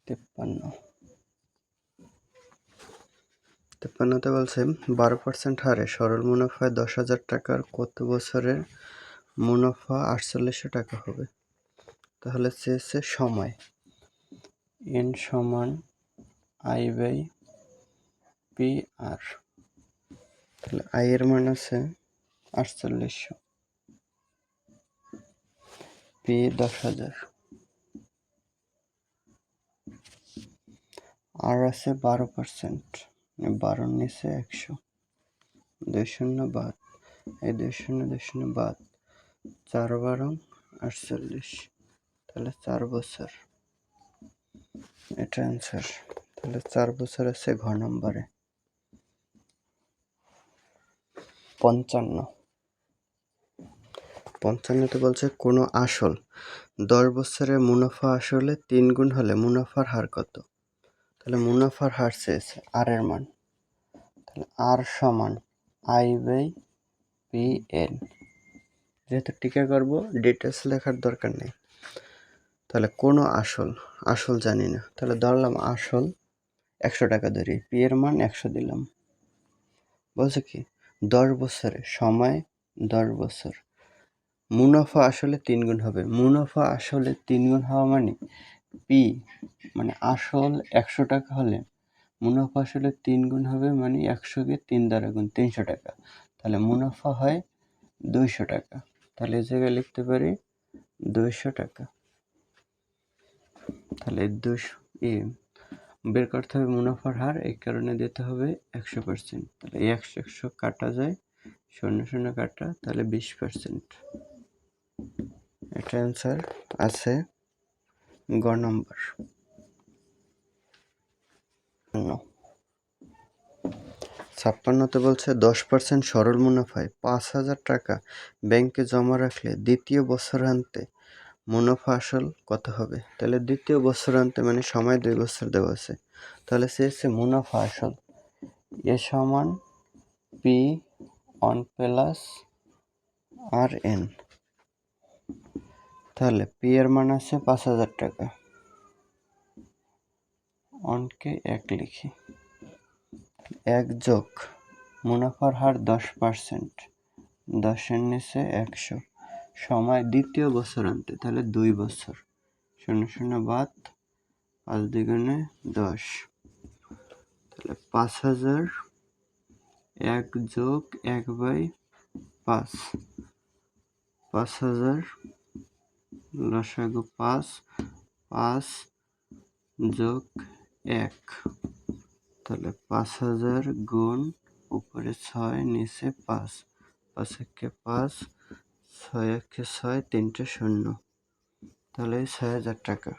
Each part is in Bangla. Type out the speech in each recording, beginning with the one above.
53তে বলছে 12% হারে সরল মুনাফায় 10,000 টাকার কত বছরের মুনাফা 4800 টাকা হবে? তাহলে চেয়েছে সময় n সমান I/PR। তাহলে I এর মান আছে 4800, P 10,000, আর আছে 12%, 12 নিচে 100, 2 শূন্য বাদ, এই 2 শূন্য 2 শূন্য বাদ, 4 12 48, তাহলে 4 বছর। এটা অ্যান্সার। তাহলে 4 বছর আছে ঘ নম্বরে। 55তে বলছে কোনো আসল 10 বছরের মুনাফা আসলে 3 গুণ হলে মুনাফার হার কত? তাহলে মুনাফার হার চেয়েছে আর এর মান, তাহলে আর সমান I/PN। যেহেতু টিকা করব ডিটেলস লেখার দরকার নেই। তাহলে কোনো আসল জানি না, তাহলে ধরলাম আসল 100 টাকা ধরি, পি এর মান 100 দিলাম। বলছে কি 10 বছরে, সময় 10 বছর, মুনাফা আসলে 3 গুণ হবে। মুনাফা আসলে 3 গুণ হওয়া মানে পি মানে আসল 100 টাকা হলে মুনাফা আসলে 3 গুণ হবে, মানে 100-কে 3 দ্বারা গুণ 300 টাকা। তাহলে মুনাফা হয় 200 টাকা। তাহলে এই জায়গায় লিখতে পারি 200 টাকা। তাহলে 200 বের করতে হবে মুনাফার হার, এই কারণে দিতে হবে 100%। তাহলে 100 কাটা যায়, 0 কাটা, তাহলে 20%। এটা অ্যান্সার আছে গ নম্বর। 56তে বলছে 10% সরল মুনাফায় 5,000 টাকা ব্যাংকে জমা রাখলে দ্বিতীয় বছরান্তে মুনাফা আসল কত হবে? তাহলে দ্বিতীয় বছরান্তে মানে সময় 2 বছর দেওয়া আছে। তাহলে চেয়েছে মুনাফা আসল, এ সমান P1 প্লাস RN। তাহলে পি এর মান আছে 5,000 টাকা, অনকে 1 লিখি, 1 যোগ মুনাফার হার 10%, 10-এর নিচে 100, সময় দ্বিতীয় বছরান্তে, তাহলে 2 বছর, 0 বাদ, 5 দ্বিগুণে 10, তাহলে 5,000, 1 যোগ 1/5, 5,000 লসাগু 5, 5 যোগ 1, তাহলে 5,000 গুণ উপরে 6 নিচে 5, 5 একে 5, 6 একে 6, 3টে 0, তাহলে 6,000 টাকা।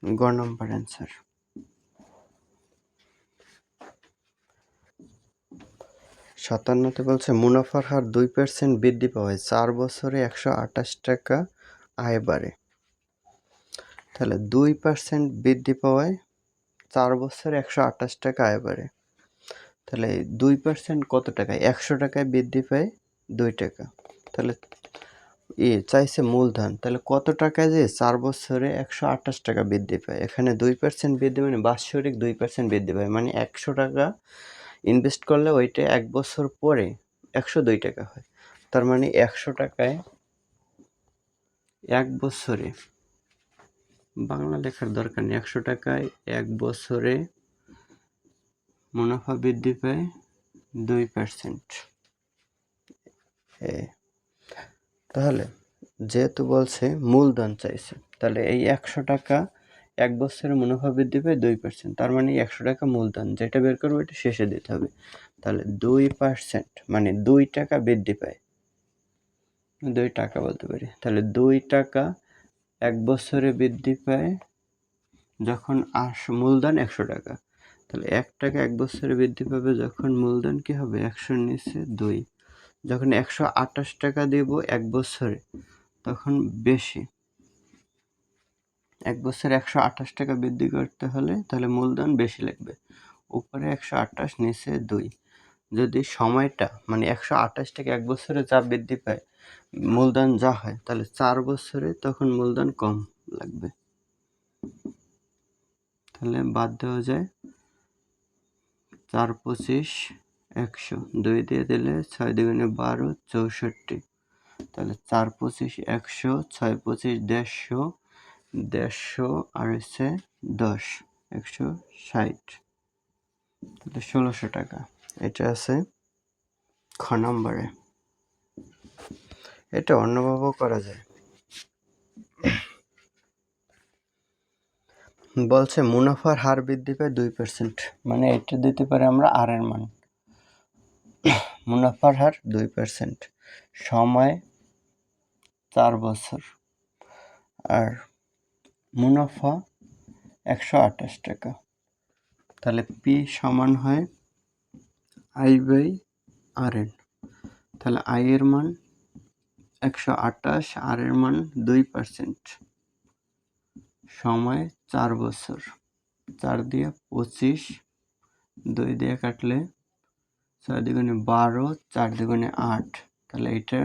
গ নম্বর অ্যান্সার। 57তে বলছে মুনাফার হার 2% বৃদ্ধি পাওয়ায় 4 বছরে 128 টাকা আয় বাড়ে। তাহলে 2% বৃদ্ধি পাওয়ায় 4 বছরে 128 টাকা আয় বাড়ে। তাহলে 2% কত টাকায়? 100 টাকায় বৃদ্ধি পায় 2 টাকা। তাহলে চাইছে মূলধন, তাহলে কত টাকায় যে 4 বছরে 128 টাকা বৃদ্ধি পায়। এখানে 2% বৃদ্ধি মানে বাৎসরিক 2% বৃদ্ধি পায়, মানে 100 টাকা ইনভেস্ট করলে ওইটা 1 বছর পরে 102 টাকা হয়। তার মানে 100 টাকায় 1 বছরে, বাংলা লেখার দরকার নেই, 100 টাকায় 1 বছরে মুনাফা বৃদ্ধি পায় 2%। তাহলে যেহেতু বলছে মূলধন চাইছে, তাহলে এই 100 টাকা 1 বছরে মুনাফা বৃদ্ধি পায় 2%, তার মানে 100 টাকা মূলধন, যেটা বের করবো এটা শেষে দিতে হবে। তাহলে 2% মানে 2 টাকা বৃদ্ধি পায়, 2 টাকা বলতে পারি। তাহলে 2 টাকা 1 বছরে বৃদ্ধি পায় যখন মূলধন 100 টাকা, তাহলে 1 টাকা 1 বছরে বৃদ্ধি পাবে যখন মূলধন কি হবে 100-র নিচে 2। যখন 128 টাকা দেব 1 বছরে, তখন বেশি, 1 বছরে 128 টাকা বৃদ্ধি করতে হলে তাহলে মূলধন বেশি লাগবে, উপরে 128 নিচে 2। যদি সময়টা মানে 128 টাকা 1 বছরে যা বৃদ্ধি পায় মূলধন যা হয়, তাহলে 4 বছরে তখন মূলধন কম লাগবে। তাহলে বাদ দেওয়া যায় 4 25 100, 2 দিয়ে দিলে 6 দুগুণে 12 64। তাহলে 4 25 100, 6 25 150, 150 আর হচ্ছে 10 160, তাহলে 1600 টাকা। এটা আছে খ নম্বরে। এটা অন্যভাবেও করা যায়। বলছে মুনাফার হার বৃদ্ধি পায় 2%, মানে এটা দিতে পারে আমরা আর এর মান। মুনাফার হার 2%, সময় 4 বছর, আর মুনাফা 128 টাকা। তাহলে পি সমান হয় আই বাই আর এন। তাহলে আই এর মান 128, আর এর মান 2%, সময় 4 বছর, 4 দিয়ে 25, 2 দিয়ে কাটলে 6 দুগুণে 12, 4 দুগুণে 8। তাহলে এটা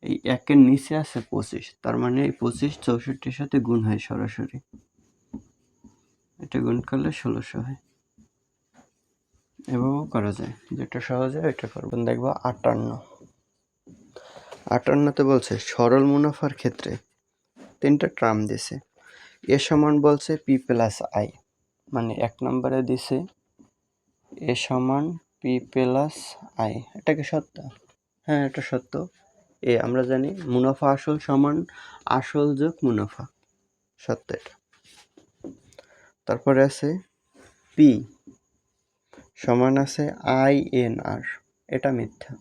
এই একের নিচে আছে 25, তার মানে এই 25 64-র সাথে গুণ হয় সরাসরি। এটা গুণ করলে 1600 হয়। এভাবেও করা যায়, যেটা সহজ হয় এটা করবেন। দেখবো 58তে বলছে সরল মুনাফার ক্ষেত্রে 3টা টার্ম দিছে। এ সমান বলছে পি প্লাস আই, মানে 1 নম্বরে দিছে এ সমান পি প্লাস আই। এটা কি সত্য? হ্যাঁ, এটা সত্য। আমরা জানি মুনাফা আসল সমান আসল যোগ মুনাফা, সত্য এটা। তারপরে আছে পি সমান আছে আই এন আর, এটা মিথ্যা।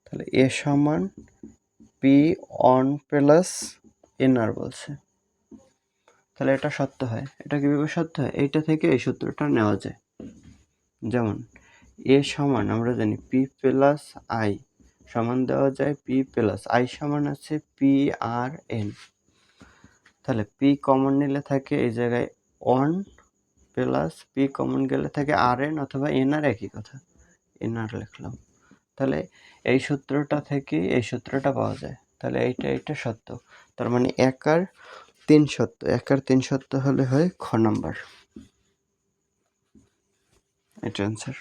তাহলে এ সমান পি অন প্লাস এন আর বলছে, তাহলে এটা সত্য হয়। এটা কিভাবে সত্য হয়? এইটা থেকে এই সূত্রটা নেওয়া যায়। যেমন এ সমান আমরা জানি পি প্লাস আই সমান দেওয়া যায় পি প্লাস আই সমান আছে পি আর এন। তাহলে পি কমন নিলে থাকে এই জায়গায় অন প্লাস পি কমন গেলে থাকে আর এন অথবা এন আর, একই কথা, এন আর লিখলাম। তাহলে এই সূত্রটা থেকে এই সূত্রটা পাওয়া যায়। তাহলে এইটা সত্য। তার মানে 1 আর 3 সত্য। 1 আর 3 সত্য হলে হয় খ নাম্বার। এটা অ্যান্সার।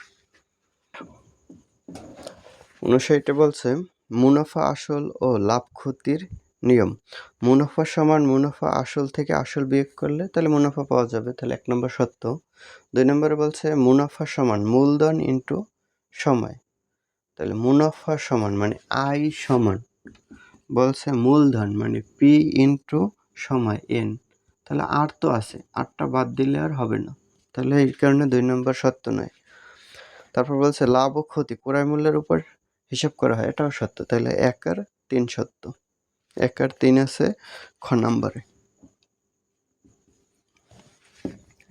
59 বলছে মুনাফা আসল ও লাভ ক্ষতির নিয়ম। মুনাফা সমান মুনাফা আসল থেকে আসল বিয়োগ করলে তাহলে মুনাফা পাওয়া যাবে। তাহলে 1 নম্বর সত্য। 2 নম্বরে বলছে মুনাফা সমান মূলধন ইন্টু সময়। তাহলে মুনাফা সমান মানে আই সমান বলছে মূলধন মানে পি ইন্টু সময় এন। তাহলে আর তো আছে, আরটা বাদ দিলে আর হবে না, তাহলে এই কারণে 2 নম্বর সত্য নয়। তারপর বলছে লাভ ও ক্ষতি ক্রয় মূল্যের উপর হিসাব করা হয়, এটাও সত্য। তাহলে 1 আর 3 সত্য। 1 আর 3 আছে খ নম্বরে।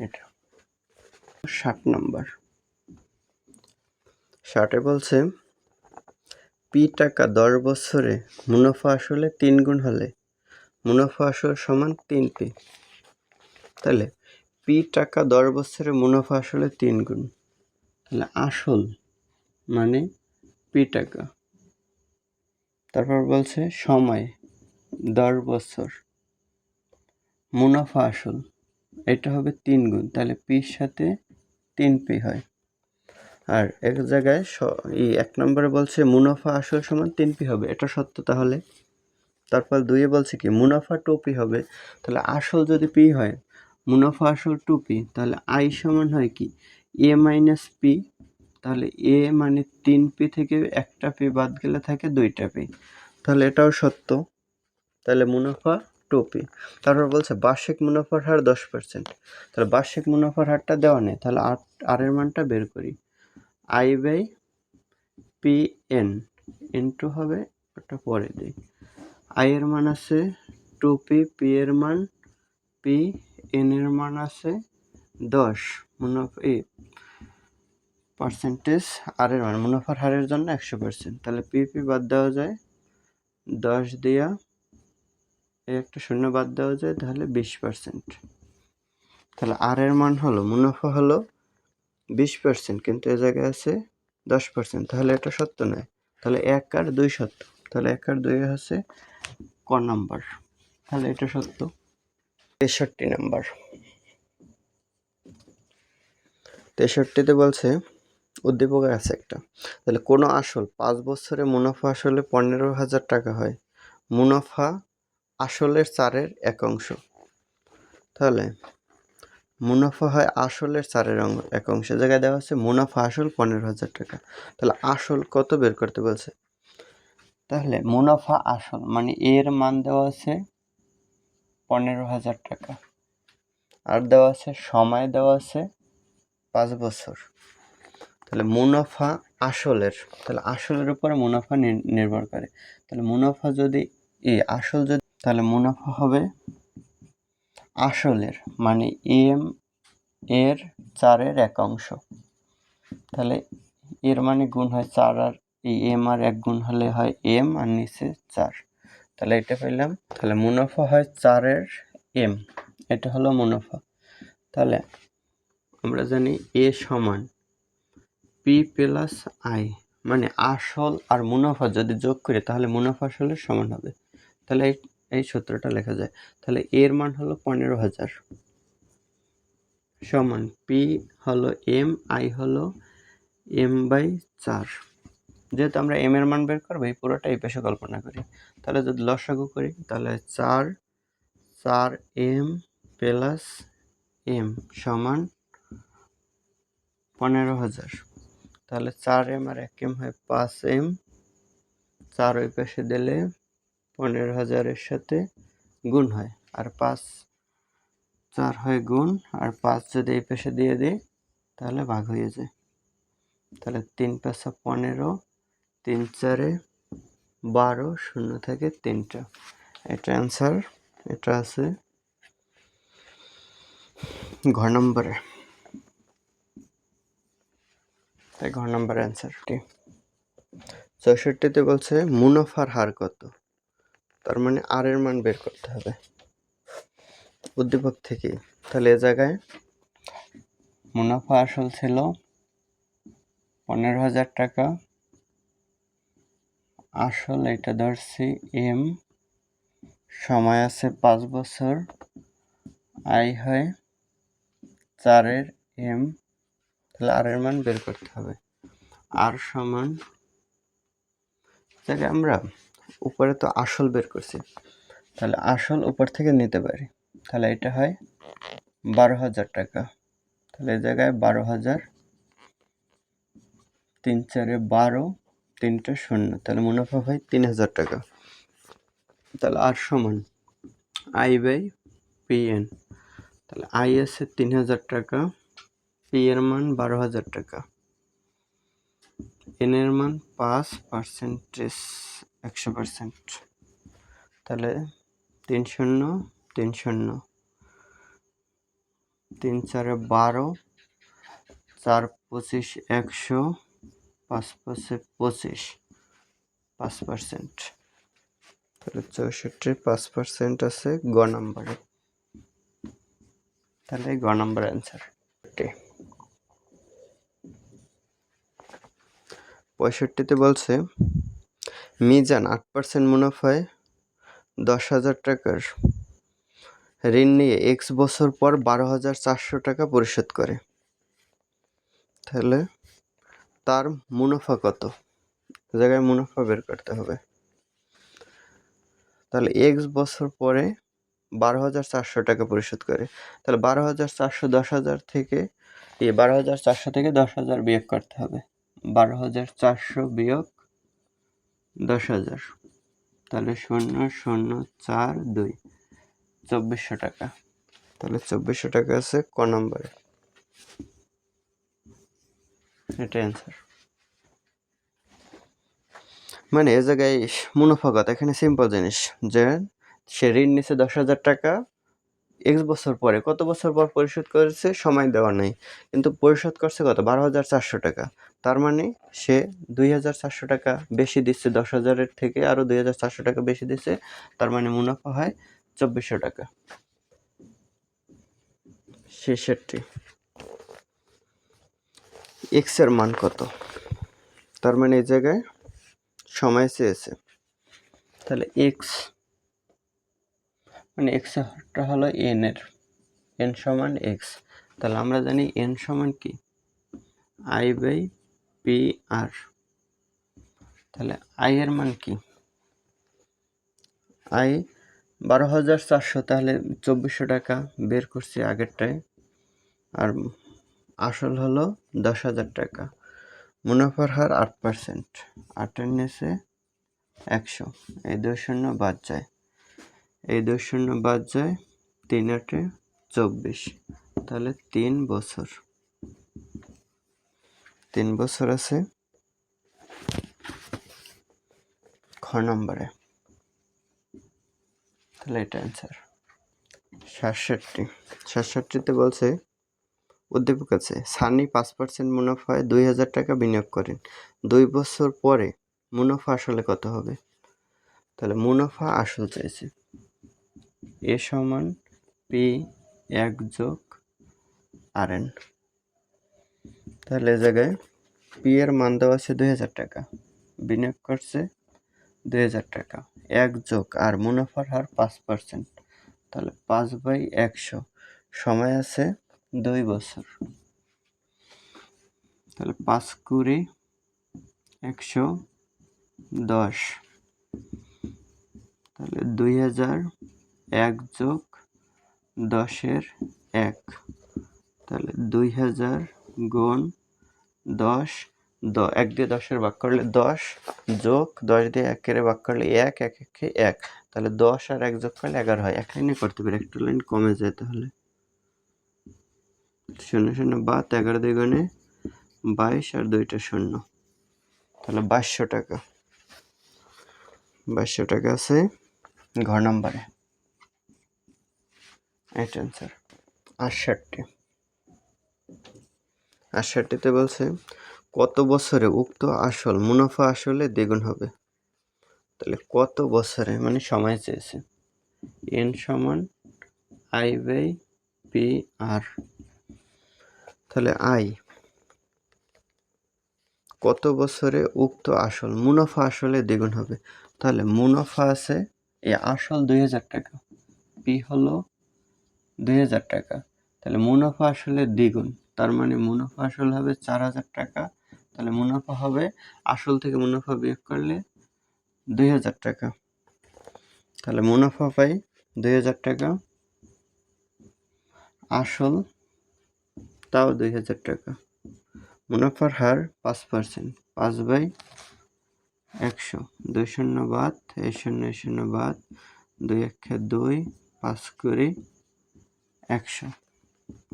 এটা 60 নম্বর। 60-এ বলছে পি টাকা 10 বছরে মুনাফা আসলে 3 গুণ হলে মুনাফা আসল সমান 3 পি। তাহলে পি টাকা 10 বছরে মুনাফা আসলে 3 গুণ, তাহলে আসল মানে পি টাকা। তারপর বলছে সময় 10 বছর, মুনাফা আসল এটা হবে 3 গুণ, তাহলে পির সাথে 3 পি হয়। আর এক জায়গায় 1 নম্বরে বলছে মুনাফা আসল সমান 3 পি হবে, এটা সত্য। তাহলে তারপর 2-এ বলছে কি মুনাফা 2 পি হবে। তাহলে আসল যদি পি হয়, মুনাফা আসল 2 পি, তাহলে আই সমান হয় কি এ মাইনাস পি। তাহলে এ মানে 3 পি থেকে একটা পি বাদ গেলে থাকে 2টা পি, তাহলে এটাও সত্য। তাহলে মুনাফা 2 পি। তারপর বলছে বার্ষিক মুনাফার হার 10%। তাহলে বার্ষিক মুনাফার হারটা দেওয়া নেই, তাহলে আর এর মানটা বের করি। I by P N into হবে, ওটা পরে দিই। আই এর মান আছে 2 পি, পি এর মান পি, এন এর মান আছে 10, মুনাফা পার্সেন্টেজ আর এর মান মুনাফার হারের জন্য 100%। তাহলে পি বাদ দেওয়া যায় 10 দিয়া, একটা শূন্য বাদ দেওয়া যায়, তাহলে 20%। তাহলে আর এর মান হলো মুনাফা হলো 20%, কিন্তু এ জায়গায় আছে 10%, তাহলে এটা সত্য নয়। তাহলে 1 আর 2 সত্য। তাহলে 1 আর 2 হচ্ছে ক নাম্বার, তাহলে এটা সত্য। 63 নাম্বার, 63তে বলছে উদ্দীপক আছে একটা, তাহলে কোনো আসল 5 বছরে মুনাফা আসলে 15,000 টাকা হয়, মুনাফা আসলের 4-এর 1 অংশ। তাহলে মুনাফা হয় আসলের 4-এর 1 অংশ, জায়গায় দেওয়া আছে মুনাফা আসল 15,000 টাকা। তাহলে আসল কত বের করতে বলছে, তাহলে মুনাফা আসল মানে এর মান দেওয়া আছে 15,000 টাকা, আর দেওয়া আছে সময় দেওয়া আছে 5 বছর। তাহলে মুনাফা আসলের, তাহলে আসলের উপরে মুনাফা নির্ভর করে। তাহলে মুনাফা যদি আসল যদি, তাহলে মুনাফা হবে আসলের মানে এম এর 4-এর 1 অংশ। তাহলে এর মানে গুণ হয় 4 আর এই এম আর 1 গুণ হলে হয় এম আর নিচে 4, তাহলে এটা পেলাম। তাহলে মুনাফা হয় 4-এর এম, এটা হলো মুনাফা। তাহলে আমরা জানি এ সমান পি প্লাস আই, মানে আসল আর মুনাফা যদি যোগ করি তাহলে মুনাফা আসলের সমান হবে। তাহলে এই সূত্রটা লেখা যায়। তাহলে এর মান হলো 15,000 সমান পি হলো এম, আই হলো এম বাই 4। যেহেতু আমরা এম এর মান বের করবো, এই পুরোটা এই পাশে কল্পনা করি। তাহলে যদি লসাগু করি তাহলে 4 এম প্লাস এম সমান 15,000। তাহলে 4 এম আর 1 এম হয় 5 এম, 4 ওই পাশে দিলে 15,000-এর সাথে গুণ হয়, আর 4 হয় গুণ, আর 5 যদি এই পাশে দিয়ে দিই তাহলে ভাগ হয়ে যায়। তাহলে 3 × 5 = 15, 3 × 4 = 12, শূন্য থেকে 3টা। এটা অ্যান্সার, এটা আছে ঘ নম্বরে। তাই ঘ নম্বর অ্যান্সারটি। 64তে বলছে মুনাফার হার কত, তার মানে আর এর মান বের করতে হবে উদ্দীপক থেকে। তাহলে এ জায়গায় মুনাফা আসল ছিল 15,000 টাকা, আসল এটা ধরছি এম, সময় আছে 5 বছর, আই হয় 4-এর এম, তাহলে আর এর মান বের করতে হবে। আর সমান, তাহলে আমরা উপরে তো আসল বের করছি, তাহলে আসল উপর থেকে নিতে পারি। তাহলে এটা হয় 12,000 টাকা, তাহলে এই জায়গায় 12,000, 3 × 4 = 12, 3টা শূন্য, তাহলে মুনাফা হয় 3,000 টাকা। তাহলে আর সমান আই বাই পি এন, তাহলে আই আছে 3,000 টাকা, পি এর মান 12,000 টাকা, এন এর মান 5%, 100%। তাহলে 3 শূন্য 3 শূন্য, 3 × 4 = 12, 4 × 25 = 100, 5 × 5 = 25, 5%। তাহলে 64 5% আছে গ নম্বরে। তাহলে গ নম্বর অ্যান্সার। 65তে বলছে মিজান 8% মুনাফায় 10,000 টাকার ঋণ নিয়ে এক্স বছর পর 12,400 টাকা পরিশোধ করে, তাহলে তার মুনাফা কত, জায়গায় মুনাফা বের করতে হবে। তাহলে এক্স বছর পরে 12,400 টাকা পরিশোধ করে, তাহলে 12,400 10,000 থেকে 12,400 থেকে 10,000 বিয়োগ করতে হবে। 12,400 বিয়োগ 10,000, তাহলে 0,042, 2,400 টাকা। তাহলে 2,400 টাকা আছে ক নম্বরে, এটা অ্যান্সার। মানে এ জায়গায় মুনাফা কত, এখানে সিম্পল জিনিস যে সে ঋণ নিচ্ছে 10,000 টাকা, এক্স বছর পরে, কত বছর পর পরিশোধ করেছে সময় দেওয়া নেই, কিন্তু পরিশোধ করছে কত 12,400 টাকা, তার মানে সে 2,400 টাকা বেশি দিচ্ছে, 10,000-এর থেকে আরো 2,400 টাকা বেশি দিচ্ছে, তার মানে মুনাফা হয় 2,400 টাকা। 66 এক্স এর মান কত, তার মানে এই জায়গায় সময় চেয়েছে, তাহলে এক্স মানে এক্সটা হলো এন সমান এক্স। তাহলে আমরা জানি এন সমান কি আই বাই পি আর। তাহলে আই এর মান কি আই 12,400, তাহলে 2400 টাকা বের করছি আগেরটায়। আর আসল হলো 10,000 টাকা। মুনাফার হার 8%, 8-এর নিচে 100, এই 2 শূন্য বাদ যায়, এই 2 শূন্য বাদ যায়, 3-8 24, তাহলে 3 বছর। 3 বছর আছে খ নম্বরে। তাহলে এটা অ্যান্সার। 67তে বলছে উদ্দীপক আছে সানি 5% মুনাফায় 2,000 টাকা বিনিয়োগ করেন, 2 বছর পরে মুনাফা আসলে কত হবে? তাহলে মুনাফা আসল চাইছে, এ সমান পি 1 যোগ আর এন। তাহলে এই জায়গায় পি এর মান দেওয়া আছে 2,000 টাকা, বিনিয়োগ করছে 2,000 টাকা, 1 যোগ আর মুনাফার হার 5%, তাহলে 5/100, সময় আছে 2 বছর। তাহলে 5 কুড়ি 110, তাহলে 2,000, 1 যোগ 10-এর 1, তাহলে 2,000 গুণ 10, 1 দিয়ে 10-এর ভাগ করলে 10, যোগ 10 দিয়ে 1-এর ভাগ করলে 1, 1 1 1, তাহলে 10 আর 1 যোগ করলে 11 হয়। এক লাইনে করতে পারি, একটা লাইন কমে যায়, তাহলে 0 0 বাদ, 11 দুগুণে 22 আর 2টা 0, তাহলে 2200 টাকা। 2200 টাকা আছে ঘ নম্বরে, এটা অ্যান্সার। 68তে বলছে কত বছরে উক্ত আসল মুনাফা আসলে দ্বিগুণ হবে? তাহলে কত বছরে মানে সময় চেয়েছে, এন সমান আই বাই পি আর। তাহলে আই কত বছরে উক্ত আসল মুনাফা আসলে দ্বিগুণ হবে? তাহলে মুনাফা আছে এই আসল 2,000 টাকা, পি হলো 2,000 টাকা, তাহলে মুনাফা আসলে দ্বিগুণ, তার মানে মুনাফা আসল হবে 4,000 টাকা। তাহলে মুনাফা হবে আসল থেকে মুনাফা বিয়োগ করলে 2,000 টাকা, তাহলে মুনাফা পাই 2,000 টাকা, আসল তাও 2,000 টাকা। মুনাফার হার 5%, 5/100, 2 শূন্য বাদ, এই 0 এই 0 বাদ, 2 1 2, 5 কুড়ি 100,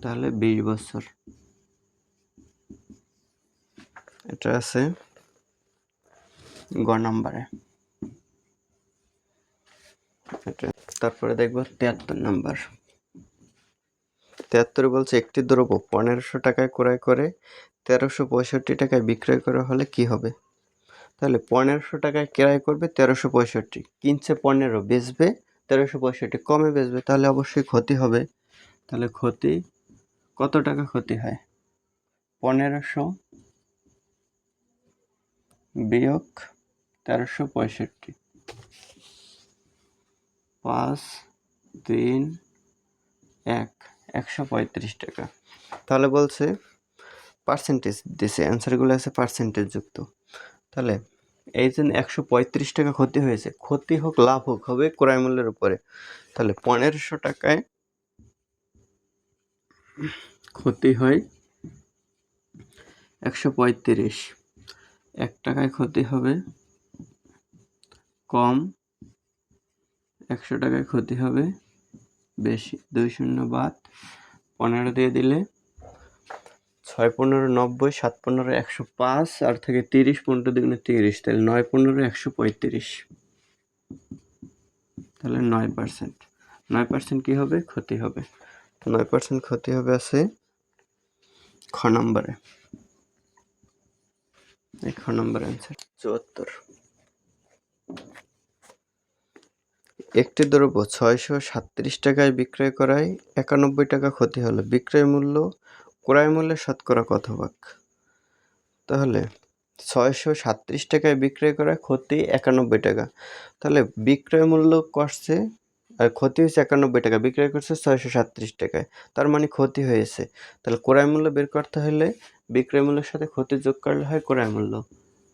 তাহলে 20 বছর। এটা আছে গ নম্বরে। তারপরে দেখবো 73 নাম্বার। 73 বলছে একটি দ্রব্য 1,500 টাকায় ক্রয় করে 1,365 টাকায় বিক্রয় করা হলে কি হবে? তাহলে 1,500 টাকায় ক্রয় করবে 1,365, কিনছে 15, বেচবে 1,365, কমে বেচবে, তাহলে অবশ্যই ক্ষতি হবে। তাহলে ক্ষতি কত টাকা ক্ষতি হয়? 1,500 বিয়োগ 1,365, 5 3 1, 135 টাকা। তাহলে বলছে পার্সেন্টেজ দিছে, অ্যান্সারগুলো আছে পার্সেন্টেজ যুক্ত। তাহলে এই জন্য 135 টাকা ক্ষতি হয়েছে, ক্ষতি হোক লাভ হোক হবে ক্রয় মূল্যের উপরে। তাহলে 1,500 টাকায় ক্ষতি হয় 135, 1 টাকায় ক্ষতি হবে কম, 100 টাকায় ক্ষতি হবে বেশি। 2 শূন্য বাদ, 15 দিয়ে দিলে 6 15 90, 7 15 105, আর থেকে 30, 15 দুগুণে 30, তাহলে 9 15 135, তাহলে 9%। 9% কি হবে? ক্ষতি হবে। 9% ক্ষতি হবে আছে খ নম্বরে, এই খ নম্বর অ্যান্সার। 74, একটি দ্রব্য 637 টাকায় বিক্রয় করায় 91 টাকা ক্ষতি হলো, বিক্রয় মূল্য ক্রয় মূল্যের শতকরা কত ভাগ? তাহলে 637 টাকায় বিক্রয় করা, ক্ষতি 91 টাকা। তাহলে বিক্রয় মূল্য করছে, ক্ষতি হয়েছে 91 টাকা, বিক্রয় করছে 637 টাকায়, তার মানে ক্ষতি হয়েছে। তাহলে ক্রয় মূল্য বের করতে হলে বিক্রয় মূল্যের সাথে ক্ষতি যোগ করলে হয় ক্রয় মূল্য।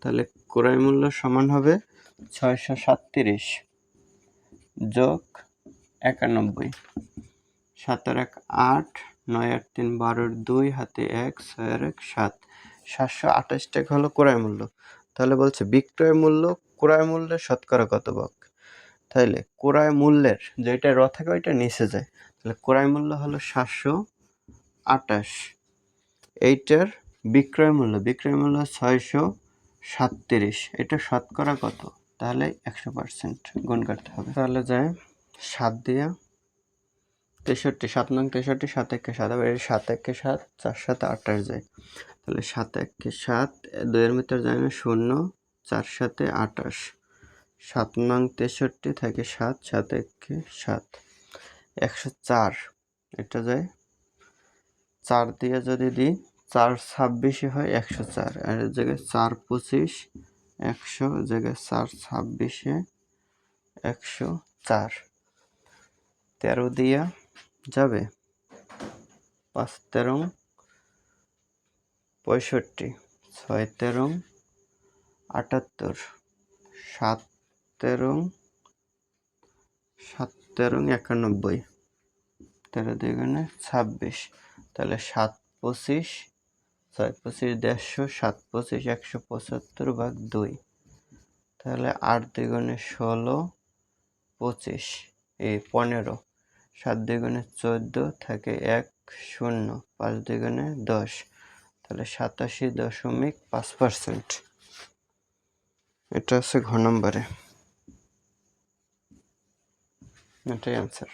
তাহলে ক্রয় মূল্য সমান হবে 637 যোগ 91, 7 আর 1 8, 9 আর 3 12, 2 হাতে 1, 6 আর 1 7, 728 টাকা হলো ক্রয় মূল্য। তাহলে বলছে বিক্রয় মূল্য ক্রয় মূল্যের শতকরা কত ভাগ। তাহলে ক্রয় মূল্যের যেটা র থাকে ওইটা নিচে যায়, তাহলে ক্রয় মূল্য হলো 728, এইটার বিক্রয় মূল্য 637, এটা শতকরা কত, তাহলে 100% গুণ করতে হবে। তাহলে যায় 7 দিয়া 63, 7 নং 63, 7 একে 7, আবার 7 একে 7, 4 7 28 যায়। তাহলে 7 একে 7, 2 এর ভিতর যায় না 0, 4 7 28, 7 নং 63 থাকে 7, 7 একে 7, 104, এটা যায় 4 দিয়ে যদি দিই 4 26 হয় 104, আর এর জায়গায় 4 25 100, জায়গায় 4 26 104, 13 দিয়া যাবে 5 13 65, 6 13 78, 7 13 91, 13 দুগুণে 26, তাহলে 7 25, 6 25 150, 7 25 175 ভাগ 2, তাহলে 8 দুগুণে 16, 25 এই 15, 7 দুগুণে 14 থাকে 1 0, 5 দুগুণে 10, তাহলে 87.5%। এটা আছে ঘ নম্বরে, এটাই অ্যান্সার।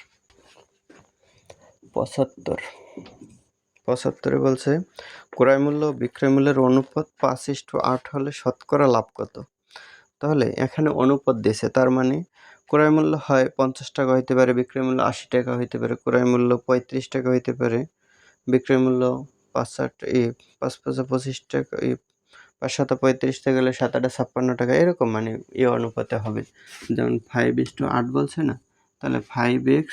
75 বলছে ক্রয় মূল্য বিক্রয় মূল্যের অনুপাত 5:8 হলে শতকরা লাভ কত। তাহলে এখানে অনুপাত দিয়েছে, তার মানে ক্রয় মূল্য হয় 50 টাকা হইতে পারে, বিক্রয় মূল্য 80 টাকা হইতে পারে, ক্রয় মূল্য 35 টাকা হইতে পারে, বিক্রয় মূল্য 5 5 25 টাকা, 5 7 35 থেকে গেলে 7 8 56 টাকা, এরকম মানে এই অনুপাতে হবে। যেমন 5:8 বলছে না, তাহলে 5x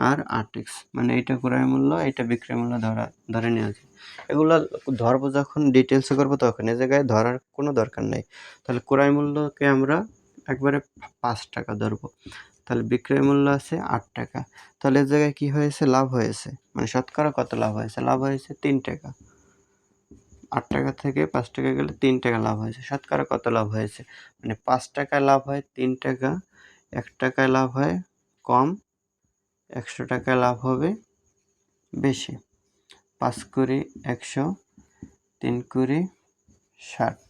আর 8x, মানে এইটা ক্রয় মূল্য এইটা বিক্রয় মূল্য ধরে নেওয়া যায়। এগুলো ধরবো যখন ডিটেলসে করবো তখন, এই জায়গায় ধরার কোনো দরকার নেই। তাহলে ক্রয় মূল্যকে আমরা একবারে 5 টাকা ধরবো, তাহলে বিক্রয় মূল্য আছে 8 টাকা, তাহলে এই জায়গায় কি হয়েছে, লাভ হয়েছে, মানে শতকরা কত লাভ হয়েছে, লাভ হয়েছে 3 টাকা। 8 টাকা থেকে 5 টাকা গেলে 3 টাকা লাভ হয়েছে, শতকরা কত লাভ হয়েছে, মানে 5 টাকায় লাভ হয় 3 টাকা, 1 টাকায় লাভ হয় কম, 100 টাকায় লাভ হবে বেশি। 5 কুড়ি 100, 3 কুড়ি 60,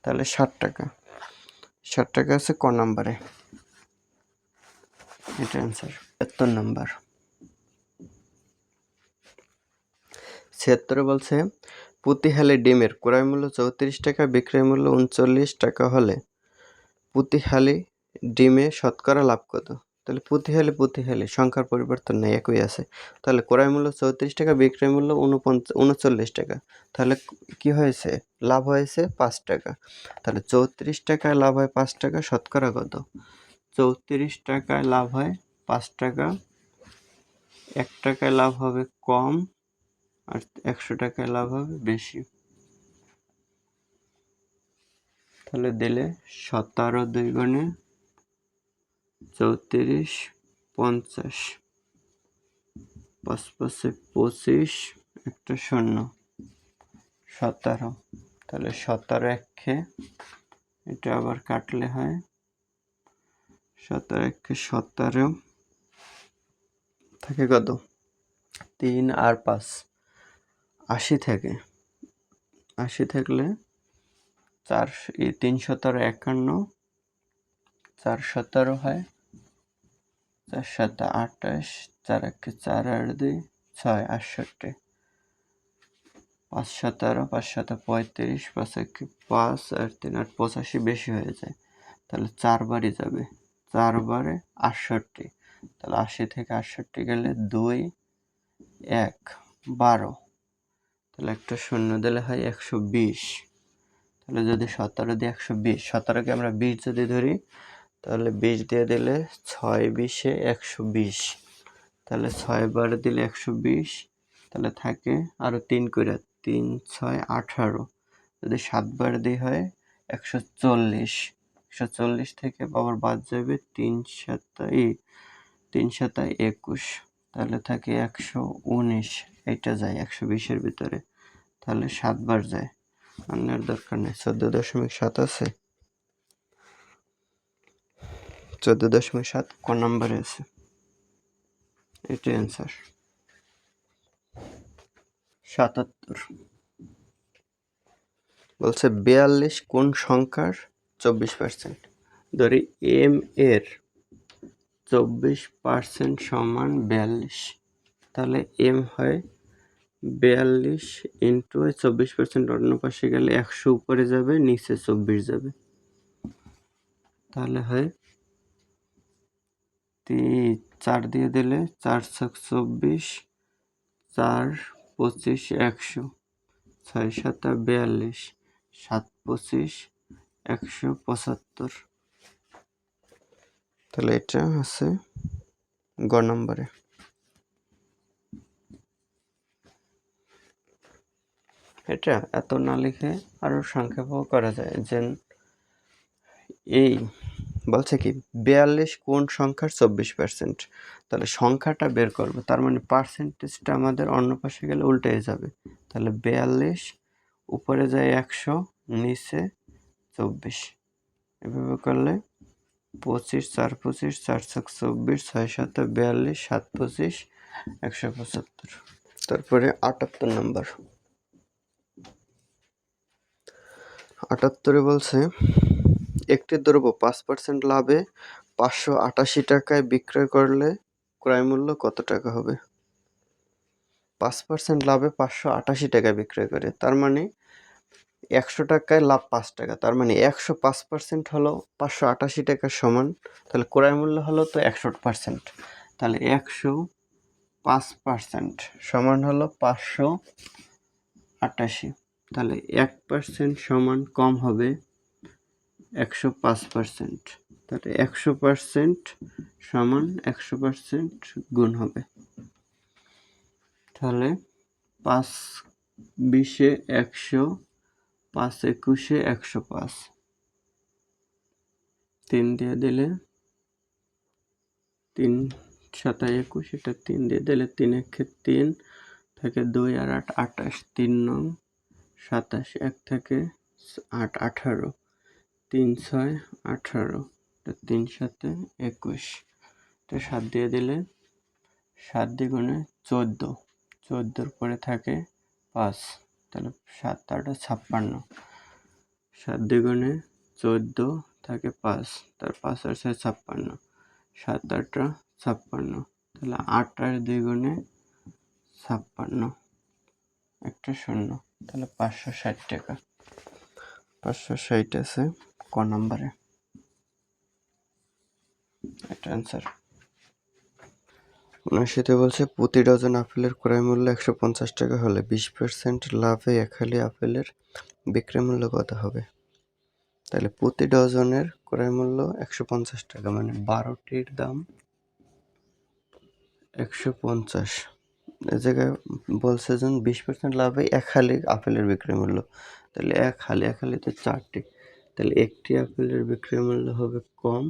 তাহলে 60 টাকা। 60 টাকা আছে ক নম্বরে, এটা অ্যান্সার। 76 নম্বর, 76 বলছে প্রতি হালি ডিমের ক্রয় মূল্য 34 টাকা, বিক্রয় মূল্য 39 টাকা হলে প্রতি হালি ডিমে শতকরা লাভ কত। তাহলে প্রতি হালি সংখ্যার পরিবর্তন নেই, একই আছে। তাহলে ক্রয় মূল্য 34 টাকা, বিক্রয় মূল্য 39 টাকা, তাহলে কি হয়েছে, লাভ হয়েছে 5 টাকা। তাহলে 34 টাকায় লাভ হয় 5 টাকা, শতকরা কত। 34 টাকায় লাভ হয় 5 টাকা, 1 টাকায় লাভ হবে কম, আর 100 টাকায় লাভ হবে বেশি। তাহলে দিলে 17 দুগুণে 34, 50, 5 5 25, একটা 0, 17, তাহলে 17 একে, এটা আবার কাটলে হয় 17 একে 17, থাকে কত 3 আর 5 80 থাকে, 80 থাকলে 4 3 17 51, 4 17 হয়, 4 7 28, 4 একে 4 আর 2 6, 68, 5 17, 5 7 35, 5 একে 5 আর 3 8 85, বেশি হয়ে যায়, তাহলে 4 বারই যাবে, 4 বারে 68, তাহলে 80 থেকে 68 গেলে 2 1 12, তাহলে একটা শূন্য দিলে হয় 120, তাহলে যদি 17 দিয়ে 120, 17কে আমরা 20 যদি ধরি তাহলে 20 দিয়ে দিলে 6 20-এ 120, তাহলে 6 বার দিলে 120, তাহলে থাকে আরো 3 করে 3 6 18, যদি 7 বার দিয়ে হয় 140, 140 থেকে আবার বাদ যাবে 3 7 21, তাহলে থাকে 119, এটা যায় 120-এর ভিতরে, তাহলে 7 বার যায়, আনার দরকার নেই। 14.7 আছে, 14.7 ক নম্বরে আছে, এটাই অ্যান্সার। 77 বলছে 42 কোন সংখ্যার 24%? ধরি এম এর 24% সমান 42, তাহলে এম হয় 42 ইন্টু 24%, অন্য পাশে গেলে 100 উপরে যাবে, নিচে 24 যাবে, তাহলে হয় 4 দিয়ে দিলে 4 ছক 24, 4 25 100, 6 7 42, 7 25 175, তাহলে এটা আছে গ নম্বরে। এটা এত না লিখে আরো সংক্ষেপও করা যায়, যে এই বলছে কি 42 কোন সংখ্যার 24%, তাহলে সংখ্যাটা বের করবো, তার মানে পার্সেন্টেজটা আমাদের অন্য পাশে গেলে উল্টে যাবে, তাহলে 42 উপরে যায় 100, নিচে 24, এভাবে করলে 25 4 25 4 6 24 6 7 42 7 25 175। তারপরে 78 নম্বর, 78-এ বলছে একটি দ্রব্য 5% লাভে 588 টাকায় বিক্রয় করলে ক্রয় মূল্য কত টাকা হবে? 5% লাভে 588 টাকায় বিক্রয় করে, তার মানে 100 টাকায় লাভ 5 টাকা, তার মানে 105% হলো 588 টাকার সমান, তাহলে ক্রয় মূল্য হলো তো 100%, তাহলে 105% সমান হলো 588, তাহলে 1% সমান কম হবে 105%, তাহলে 100% সমান 100% গুণ হবে, তাহলে 5 20-এ 100, 5 21-এ 105, 3 দিয়ে দিলে 3 7 21, এটা 3 দিয়ে দিলে 3 1 3 থেকে 2 আর 8 28, 3 9 27, 1 থেকে 8 18, 3 6 18, 3 7 21, তো 7 দিয়ে দিলে 7 দ্বিগুণে 14, 14-এর পরে থাকে 5, তাহলে 7 8 56, 7 দ্বিগুণে 14 থাকে 5, তার 5 আর 6 56, 7 8 56, তাহলে 8 আর দ্বিগুণে 56, একটা শূন্য, তাহলে 560 টাকা, 560 আছে ক নম্বরে, এটা অ্যান্সার। 79-তে বলছে প্রতি ডজন আপেলের ক্রয় মূল্য 150 টাকা হলে 20% লাভে এক হালি আপেলের বিক্রয় মূল্য কত হবে? তাহলে প্রতি ডজনের ক্রয় মূল্য 150 টাকা, মানে 12টির দাম 150, এ জায়গায় বলছে যে 20% লাভে এক হালি আপেলের বিক্রয় মূল্য, তাহলে এক হালিতে 4টি, তাহলে একটি আপেলের বিক্রয় মূল্য হবে কম,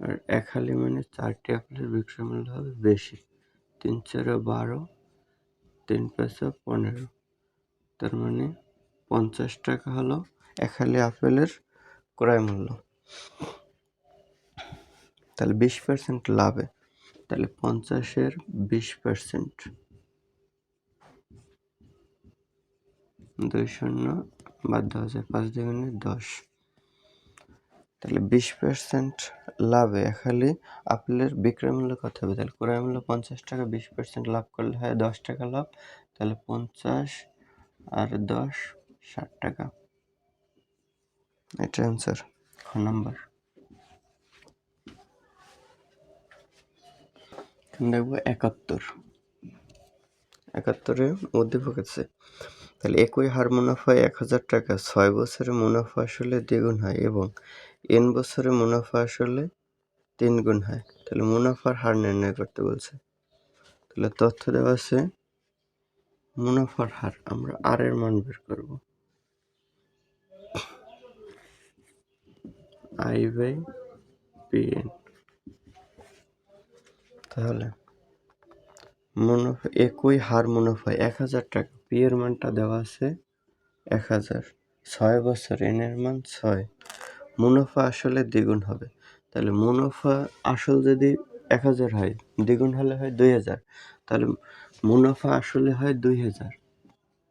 আর এক হালি মানে 4টি আপেলের বিক্রয় মূল্য হবে বেশি, 3 4 12, 3 5 15, তার মানে 50 টাকা হলো এক হালি আপেলের ক্রয় মূল্য, তাহলে 20% লাভে, তাহলে 50-এর 20%, 2 শূন্য বাদ দেওয়া যায়, 5 দুগুণে 10, তাহলে 20% লাভে এক হালি আপেলের বিক্রয় মূল্য কত হবে? তাহলে ক্রয় মূল্য 50 টাকা, 20% লাভ করলে হয় 10 টাকা লাভ, তাহলে 50 আর 10 60 টাকা, এটা অ্যান্সার খ নাম্বার। দেখবো 71-এ উদ্দীপক আছে তাহলে একই হার মুনাফায় 1000 টাকা 6 বছরে মুনাফা আসলে দ্বিগুণ হয় এবং n বছরে মুনাফা আসলে 3 গুণ হয়। তাহলে মুনাফার হার নির্ণয় করতে বলছে। তাহলে তথ্য দেওয়া আছে মুনাফার হার, আমরা আর এর মান বের করব। I/Pn। তাহলে মুনাফা একই হার মুনাফায় 1000 টাকা, পি এর মানটা দেওয়া আছে 1000, 6 বছর, n এর মান 6, মুনাফা আসলে দ্বিগুণ হবে। তাহলে মুনাফা আসল যদি 1000 হয়, দ্বিগুণ হলে হয় 2000, তাহলে মুনাফা আসলে হয় 2000,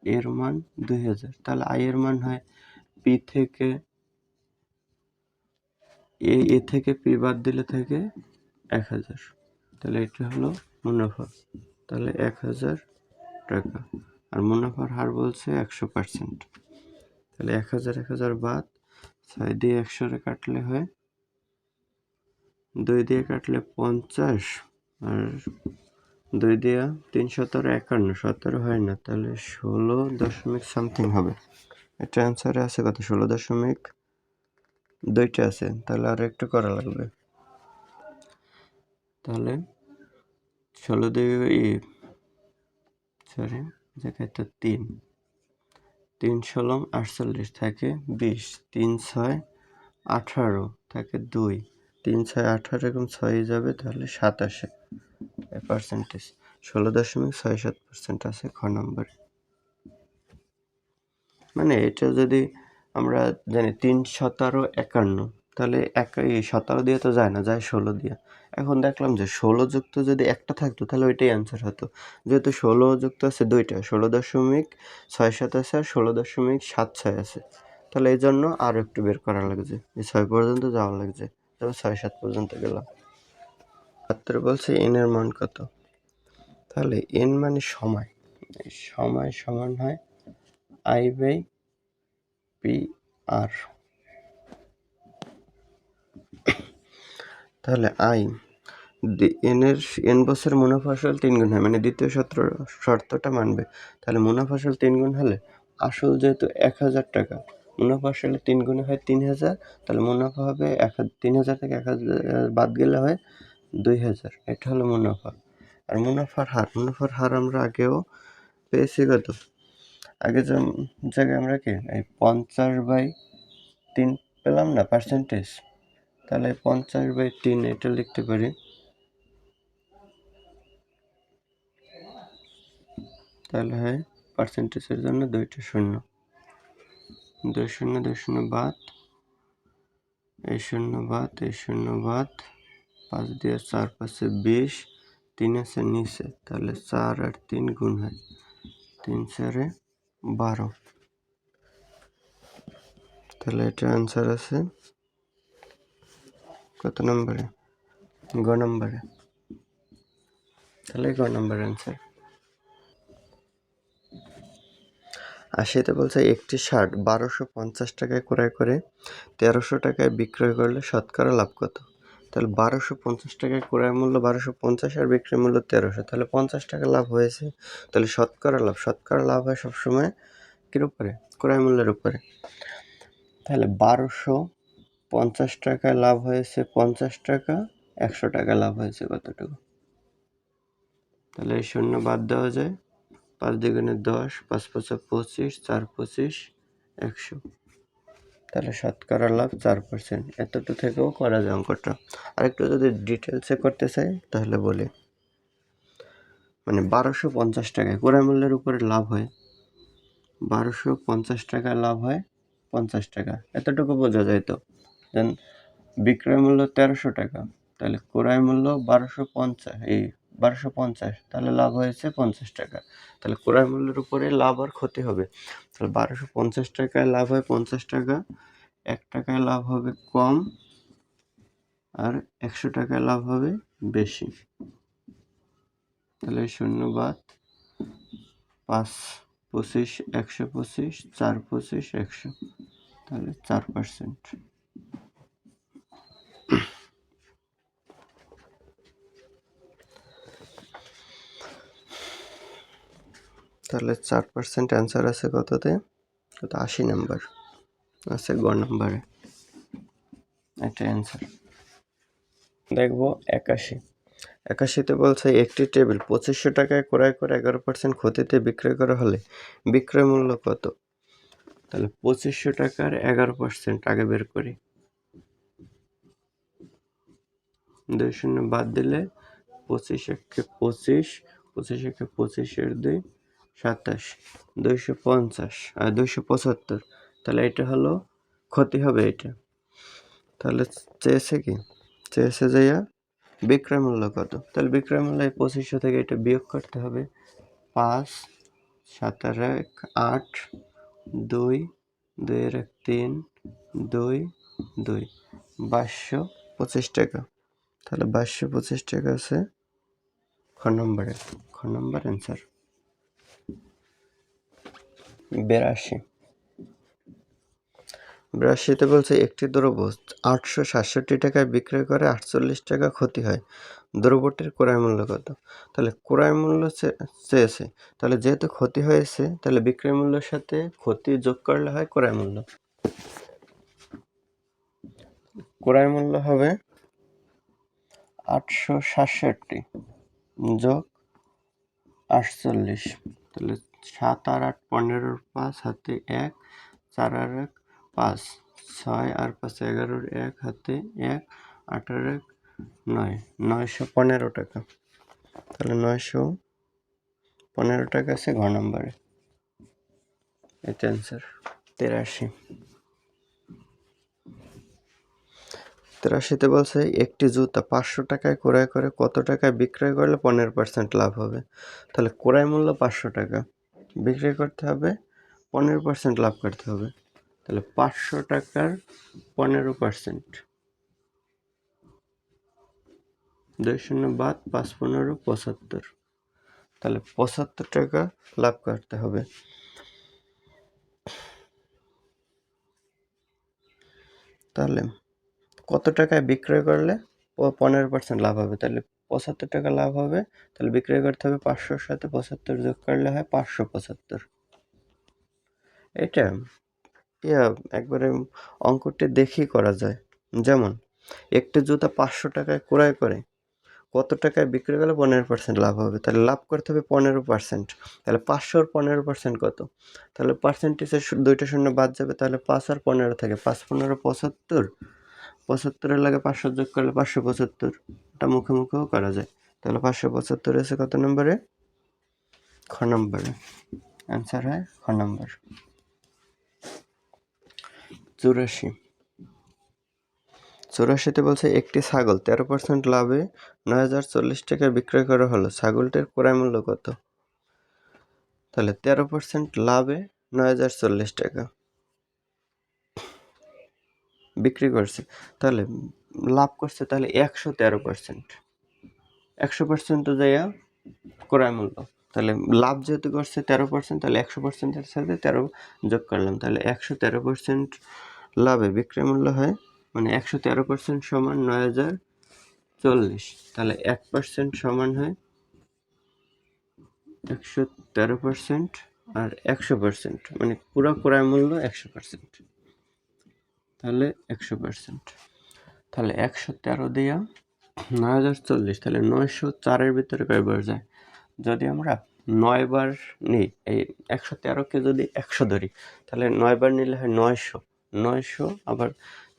এর মান 2000। তাহলে আই এর মান হয় পি থেকে এ থেকে পি বাদ দিলে থাকে 1000। তাহলে এটা হলো মুনাফা। তাহলে 1000 টাকা, আর মুনাফার হার বলছে 100%। তাহলে 1000 বাদ, 6 দিয়ে 100 কাটলে হয়, 2 দিয়ে কাটলে 50, আর 2 দিয়ে 3 17 51, 17 হয় না, তাহলে 16 দশমিক সামথিং হবে। এটা অ্যান্সারে আছে কত, 16.2টা আছে। তাহলে আর একটু করা লাগবে। তাহলে 16 দিয়ে জায়গায় তো 3 16 48 থাকে 20, 3 6 18 থাকে 2, 3 6 18 এরকম 6 যাবে, তাহলে 7 আসে পার্সেন্টেজ। 16.67% আছে খ নম্বরে। মানে এটা যদি আমরা জানি 3 17 51, তাহলে 17 দিয়ে তো যায় না, যায় 16 দিয়ে। এখন দেখলাম যে 16 যুক্ত যদি একটা থাকতো তাহলে ওইটাই অ্যান্সার হতো। যেহেতু 16 যুক্ত আছে দুইটা, 16.67 আছে আর 16.76 আছে, তাহলে এই জন্য আরও একটু বের করা লাগছে, এই 6 পর্যন্ত যাওয়া লাগছে, তবে 6-7 পর্যন্ত গেলাম। ছাত্র বলছে এন এর মান কত। তাহলে এন মানে সময়, সময় সমান হয় I/Pr। তাহলে আই এন বছর মুনাফা আসল 3 গুণ হয়, মানে দ্বিতীয় শর্তটা মানবে। তাহলে মুনাফা আসল 3 গুণ হলে আসল যেহেতু 1000 টাকা, মুনাফা আসলে 3 গুণে হয় 3000, তাহলে মুনাফা হবে 3000 থেকে 1000 বাদ গেলে হয় 2000। এটা হলো মুনাফা। আর মুনাফার হার আমরা আগেও পেয়েছি কত, আগে যে জায়গায় আমরা কি এই 50/3 পেলাম না পার্সেন্টেজ, তাহলে 50/3 এটা লিখতে পারি। তাহলে হয় পার্সেন্টেজের জন্য 2টা শূন্য, 2 শূন্য 2 শূন্য বাদ, এই শূন্য বাদ, এই শূন্য বাদ, 5 দিয়ে 4 5 20, 3 আছে নিচে, তাহলে 4 আর 3 গুণ হয়, 3 4 12। তাহলে এটা অ্যান্সার আছে কত নম্বরে, গ নম্বরে। তাহলে গ নম্বর অ্যান্সার। 80তে বলছে একটি শার্ট 1250 টাকায় ক্রয় করে 1300 টাকায় বিক্রয় করলে শতকরা লাভ কত। তাহলে 1250 টাকায় ক্রয় মূল্য 1250 আর বিক্রয় মূল্য 1300, তাহলে 50 টাকা লাভ হয়েছে। তাহলে শতকরা লাভ হয় সবসময় কির উপরে, ক্রয় মূল্যের উপরে। তাহলে 1250 টাকায় লাভ হয়েছে 50 টাকা, 100 টাকা লাভ হয়েছে কতটুকু। তাহলে এই শূন্য বাদ দেওয়া যায়, 5 দুগুণে 10, 5 5 25, 4 25, 100। তাহলে শতকরা লাভ 4%। এতটুকু থেকেও করা যায় অঙ্কটা। আরেকটু যদি ডিটেলসে করতে চাই তাহলে বলি, মানে 1250 টাকায় ক্রয় মূল্যের উপরে লাভ হয়, 1250 টাকায় লাভ হয় 50 টাকা, এতটুকু বোঝা যায় তো। দেন বিক্রয় মূল্য 1300 টাকা, তাহলে ক্রয় মূল্য 1250, তাহলে লাভ হয়েছে 50 টাকা। তাহলে ক্রয় মূল্যের উপরে লাভ আর ক্ষতি হবে। তাহলে 1250 টাকায় লাভ হয় 50 টাকা, 1 টাকায় লাভ হবে কম, আর 100 টাকায় লাভ হবে বেশি। তাহলে শূন্য বাদ, 5 25, 125, 4 25, 100, তাহলে 4%। তাহলে 4% অ্যান্সার আছে কততে? কত? 80 নাম্বার আছে গ নাম্বারে। এটা অ্যান্সার। দেখবো 81তে বলছে একটি টেবিল 2500 টাকায় ক্রয় করে 11% ক্ষতিতে বিক্রয় করা হলে বিক্রয় মূল্য কত? তাহলে 2500 টাকার 11% আগে বের করি। 2 শূন্য বাদ দিলে 25 একে 25, 25 একে 25 এর 2 27, 250 আর 275। তাহলে এটা হলো ক্ষতি হবে এটা। তাহলে চেয়েছে কি? চেয়েছে যাইয়া বিক্রয় মূল্য কত? তাহলে বিক্রয় মূল্য এই 2500 থেকে এটা বিয়োগ করতে হবে। 5, 7 আর 1 8, 2, 2 এর 1 3, 2, 2, 2225 টাকা। তাহলে 2225 টাকা আছে খ নম্বরে। খ নম্বর অ্যান্সার। 82তে বলছে একটি দ্রব্য 867 টাকায় বিক্রয় করে 48 টাকা ক্ষতি হয়, দ্রব্যটির ক্রয় মূল্য কত? তাহলে ক্রয় মূল্য চেয়েছে, তাহলে যেহেতু ক্ষতি হয়েছে তাহলে বিক্রয় মূল্যের সাথে ক্ষতি যোগ করলে হয় ক্রয় মূল্য। ক্রয় মূল্য হবে 867 যোগ 48। তাহলে 7 আর 8 15, 5 হাতে 1, 4 আর 1 5, 6 আর 5 11, 1 হাতে 1, 8 আর 1 9, 915 টাকা। তাহলে 915 টাকা আছে ঘ নম্বরে। এটা অ্যান্সার। 83তে বলছে একটি জুতা 500 টাকায় ক্রয় করে কত টাকায় বিক্রয় করলে 15% লাভ হবে? তাহলে ক্রয় মূল্য 500 টাকা, বিক্রয় করতে হবে 15% লাভ করতে হবে। তাহলে 500 টাকার 15%, 2 শূন্য বাদ 5 15 75। তাহলে 75 টাকা লাভ করতে হবে। তাহলে কত টাকায় বিক্রয় করলে 15% লাভ হবে? তাহলে 75 টাকা লাভ হবে। তাহলে বিক্রয় করতে হবে 500-র সাথে 75 যোগ করলে হয় 575। এটা একবারে অঙ্কটি দেখেই করা যায়। যেমন একটি জুতা 500 টাকায় ক্রয় করে কত টাকায় বিক্রি করলে 15% লাভ হবে? তাহলে লাভ করতে হবে 15%। তাহলে 500-র 15% কত? তাহলে পার্সেন্টেজের 2টা শূন্য বাদ যাবে, তাহলে 5 আর 15 থাকে, 5 15 75, 75-এর লাগে 500 যোগ করলে 575। এটা মুখে মুখেও করা যায়। তাহলে 575 এসে কত নম্বরে? খ নম্বরে। অ্যান্সার হয় খ নম্বর। 84তে বলছে একটি ছাগল 13% লাভে 9040 টাকায় বিক্রয় করা হলো, ছাগলটির ক্রয় মূল্য কত? তাহলে 13% লাভে 9040 টাকা বিক্রি করছে, তাহলে লাভ করছে, তাহলে 113%। 100% তো যাইয়া ক্রয় মূল্য, তাহলে লাভ যেহেতু করছে 13%, তাহলে 100%-এর সাথে 13 যোগ করলাম, তাহলে 113% লাভে বিক্রয় মূল্য হয়, মানে 113% সমান 9040। তাহলে 1% সমান হয় 113% আর 100%, মানে পুরো ক্রয় মূল্য 100%। তাহলে 100%, তাহলে 113 দিয়া 9040, তাহলে 904-এর ভিতরে কয়বার যায়? যদি আমরা 9 বার নিই, এই 113কে যদি 100 ধরি, তাহলে 9 বার নিলে হয় 900, 900 আবার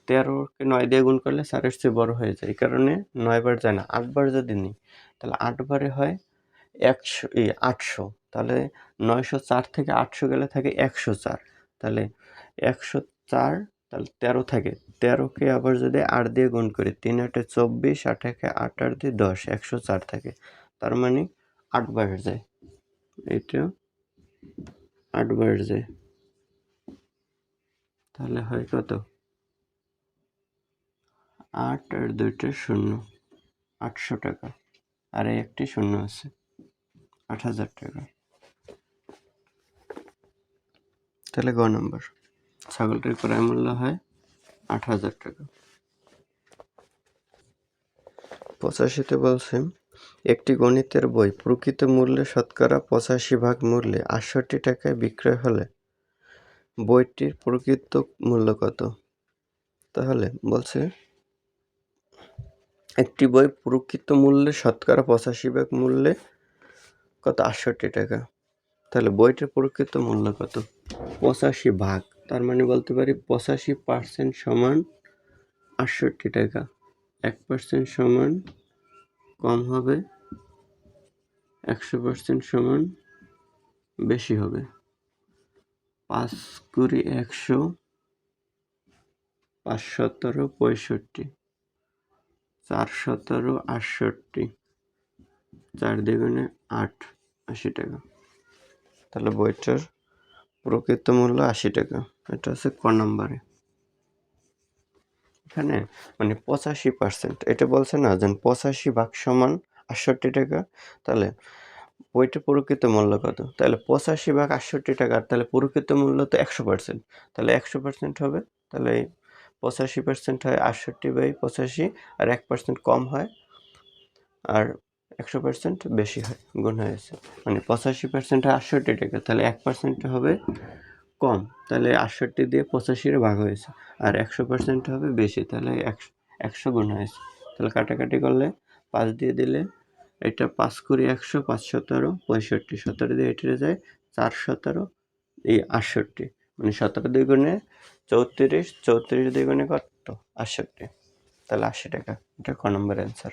13কে 9 দিয়ে গুণ করলে 4-এর চেয়ে বড় হয়ে যায়, এই কারণে 9 বার যায় না। 8 বার যদি নিই, তাহলে 8 বারে হয় 800। তাহলে 904 থেকে 800 গেলে থাকে 104, তাহলে 104, তাহলে 13 থাকে, 13কে আবার যদি 8 দিয়ে গুণ করি, 3 8 24, 8 1 8 8 দিয়ে 10, 104 থাকে, তার মানে 8 বার যায়। এটা 8 বার যায়, তাহলে হয় কত? 8 আর 2টা 0, 800 টাকা, আর এই একটি শূন্য আছে, 8000 টাকা। তাহলে গ নম্বর, ছাগলটির ক্রয় মূল্য হয় 8000 টাকা। 85তে বলছে একটি গণিতের বই প্রকৃত মূল্যে শতকরা 85 ভাগ মূল্যে 68 টাকায় বিক্রয় হলে বইটির প্রকৃত মূল্য কত? তাহলে বলছে একটি বই প্রকৃত মূল্যে শতকরা 85 ভাগ মূল্যে কত? 68 টাকা। তাহলে বইটির প্রকৃত মূল্য কত? 85 ভাগ, তার মানে বলতে পারি 85% সমান 68 টাকা। 1% সমান কম হবে, 100% সমান বেশি হবে। 5 × 100 5 × 17 65, 4 × 17 68, 4 × 2 8, 80 টাকা। তাহলে বইটার প্রকৃত মূল্য 80 টাকা। এটা হচ্ছে ক নম্বরে। এখানে মানে 85%, এটা বলছে না যে 85 ভাগ সমান 68 টাকা। তাহলে বইটার প্রকৃত মূল্য কত? তাহলে 85 ভাগ 68 টাকা, তাহলে প্রকৃত মূল্য তো 100%। তাহলে 100% হবে, তাহলে 85% হয় 68/85, আর 1% কম হয়, আর 100% বেশি হয়, গুণ হয়েছে। মানে 85% হয় 68 টাকা, তাহলে 1% হবে কম, তাহলে 68 দিয়ে 85 ভাগ হয়েছে, আর 100% হবে বেশি, তাহলে 100 গুণ হয়েছে। তাহলে কাটাকাটি করলে 5 দিয়ে দিলে এটা 5 × 100 5 × 17 65, 17 দিয়ে এটা যায় 4 × 17 এই 68, মানে 17 2 গুণে 34, 34 2 গুণে কত? 68। তাহলে 80 টাকা। এটা ক নম্বর অ্যান্সার।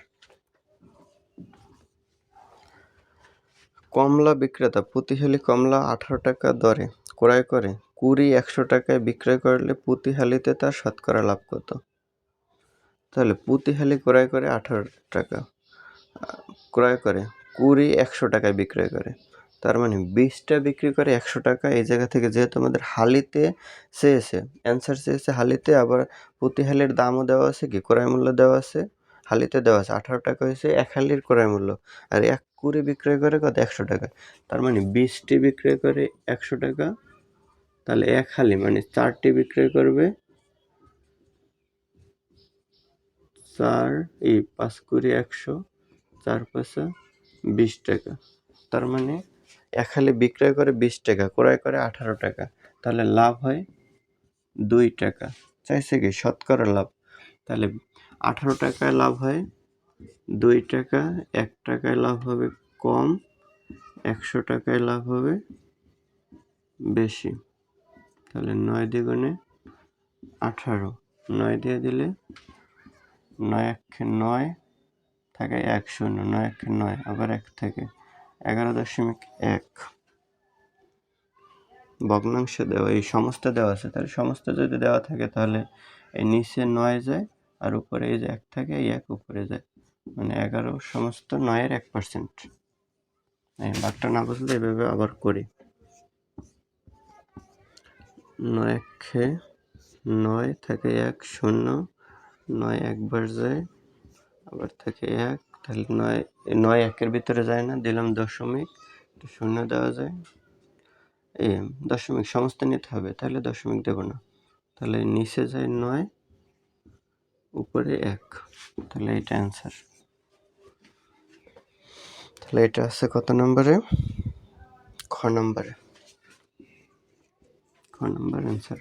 কমলা বিক্রেতা প্রতি হালি কমলা 18 টাকা দরে ক্রয় করে কুড়ি 100 টাকায় বিক্রয় করলে প্রতি হালিতে তার শতকরা লাভ কত? তাহলে প্রতি হালি ক্রয় করে 18 টাকা, ক্রয় করে কুড়ি 100 টাকায় বিক্রয় করে, তার মানে 20টা বিক্রি করে 100 টাকা। এই জায়গা থেকে যেহেতু আমাদের হালিতে চেয়েছে, অ্যান্সার চেয়েছে হালিতে, আবার প্রতি হালির দামও দেওয়া আছে, কি ক্রয় মূল্য দেওয়া আছে, হালিতে দেওয়া আছে 18 টাকা হয়েছে এক হালির ক্রয় মূল্য, আর এক কুড়ি বিক্রয় করে কত? 100 টাকা। তার মানে 20টি বিক্রয় করে 100 টাকা, তাহলে এক হালি মানে 4টি বিক্রয় করবে 5 × 100, 4 × 5 = 20 টাকা। তার মানে এক হালি বিক্রয় করে 20 টাকা, ক্রয় করে 18 টাকা, তাহলে লাভ হয় 2 টাকা। চাইছে কি শতকরা লাভ, তাহলে 18 টাকায় লাভ হয় 2 টাকা, 1 টাকায় লাভ হবে কম, 100 টাকায় লাভ হবে বেশি। তাহলে 9 দ্বিগুণে 18, 9 দিয়ে দিলে 9 1 9 থাকে 1 0, 9 1 9, আবার 1 থেকে 11.1 ভগ্নাংশ দেওয়া, এই সমস্ত দেওয়া আছে। তাহলে সমস্ত যদি দেওয়া থাকে তাহলে এই নিচে 9 যায়, আর উপরে এই যে 1 থাকে, এই 1 উপরে যায়, মানে 11 সমস্ত 9-এর 1%। এই ভাগটা না বুঝলে এভাবে আবার করি। 9 1 9 থাকে 1 0, 9 একবার যায়, আবার থাকে 1, তাহলে 9 1-এর ভিতরে যায় না, দিলাম দশমিক, 0 দেওয়া যায়, এই দশমিক সমস্ত নিতে হবে, তাহলে দশমিক দেব না, তাহলে নিচে যায় 9, উপরে 1, তাহলে এটা অ্যান্সার। তাহলে এটা আছে কত নম্বরে? খ নম্বরে, খ নম্বর অ্যান্সার।